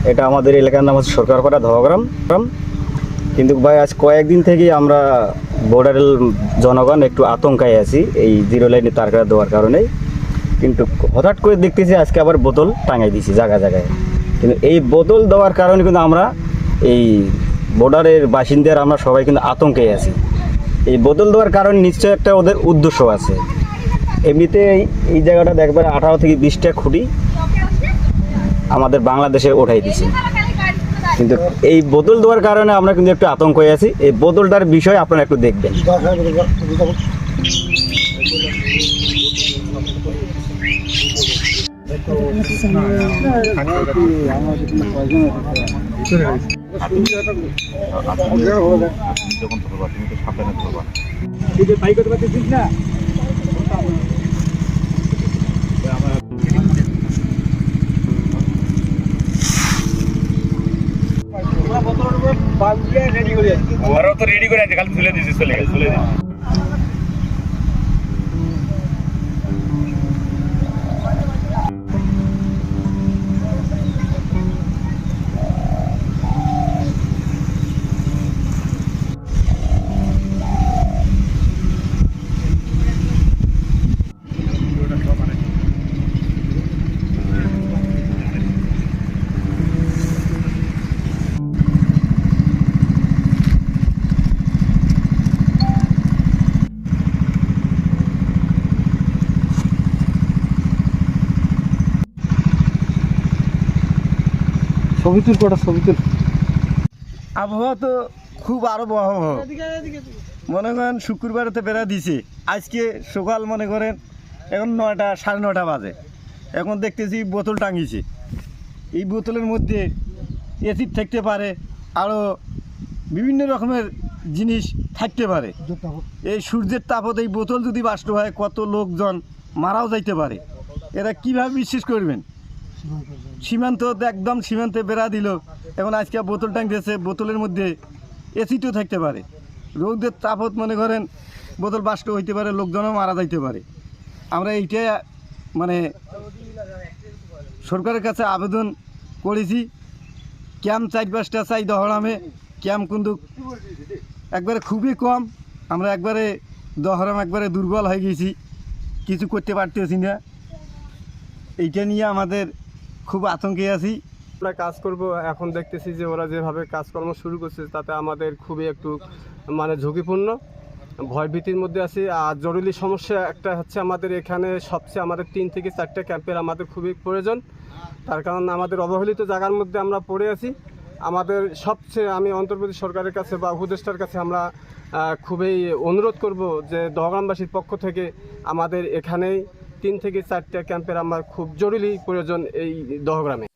এটা আমাদের এলাকার নাম হচ্ছে সরকারপাড়া ধোয়াগ্রাম। কিন্তু ভাই আজ কয়েকদিন থেকেই আমরা বর্ডারের জনগণ একটু আতঙ্কায় আছি এই জিরো লাইনে তার কাটা দেওয়ার কারণে। কিন্তু হঠাৎ করে দেখতেছি আজকে আবার বোতল টাঙাই দিয়েছি জায়গায় জায়গায়। কিন্তু এই বোতল দেওয়ার কারণে কিন্তু আমরা এই বর্ডারের বাসিন্দার আমরা সবাই কিন্তু আতঙ্কে আছি। এই বোতল দেওয়ার কারণে নিশ্চয় একটা ওদের উদ্দেশ্য আছে। এমনিতে এই জায়গাটা দেখবার 18 থেকে 20টা খুঁটি আমাদের বাংলাদেশে ওঠাই দিয়েছে, কিন্তু এই বোতল দেওয়ার কারণে আমরা কিন্তু একটু আতঙ্ক হয়ে আছি। এই বোতলটার বিষয় আপনারা একটু দেখবেন। ওরাও তো রেডি করে আছে, খালি তুলে দিয়েছে, চলে গেছে, চলে গেছে। ছবিতুল কটা ছবিতুল আবহাওয়া তো খুব আরো ভয়াবহ। মনে করেন শুক্রবারেতে বেড়া দিছে, আজকে সকাল মনে করেন এখন 9টা 9:30 বাজে, এখন দেখতেছি বোতল টাঙিয়েছে। এই বোতলের মধ্যে এসিড থাকতে পারে, আরও বিভিন্ন রকমের জিনিস থাকতে পারে। এই সূর্যের তাপত এই বোতল যদি বাষ্ট হয় কত লোকজন মারাও যাইতে পারে। এরা কিভাবে বিশ্বাস করবেন? সীমান্ত একদম সীমান্তে বেড়া দিল, এখন আজকে বোতল টাঙিয়েছে, বোতলের মধ্যে এসিডও থাকতে পারে। রোদের তাপত মনে করেন বোতল বাষ্ট হইতে পারে, লোকজনও মারা যাইতে পারে। আমরা এইটা মানে সরকারের কাছে আবেদন করেছি, ক্যাম্প 4-5টা চাই দহরামে, ক্যাম্প কিন্তু একবারে খুবই কম। আমরা একবারে দহরাম একবারে দুর্বল হয়ে গেছি, কিছু করতে পারতেছি না। এইটা নিয়ে আমাদের খুব আতঙ্কে আছি। আমরা কাজ করব, এখন দেখতেছি যে ওরা যেভাবে কাজকর্ম শুরু করছে তাতে আমাদের খুবই একটু মানে ঝুঁকিপূর্ণ, ভয়ভীতির মধ্যে আছি। আর জরুরি সমস্যা একটা হচ্ছে আমাদের এখানে সবচেয়ে আমাদের 3 থেকে 4টা ক্যাম্পের আমাদের খুবই প্রয়োজন। তার কারণ আমাদের অবহেলিত জায়গার মধ্যে আমরা পড়ে আছি। আমাদের সবচেয়ে আমি অন্তর্বর্তী সরকারের কাছে বা উপদেষ্টার কাছে আমরা খুবই অনুরোধ করব যে দহগ্রামবাসীর পক্ষ থেকে আমাদের এখানেই 3 থেকে 4টা ক্যাম্পের আমার খুব জরুরি প্রয়োজন এই দহগ্রামে।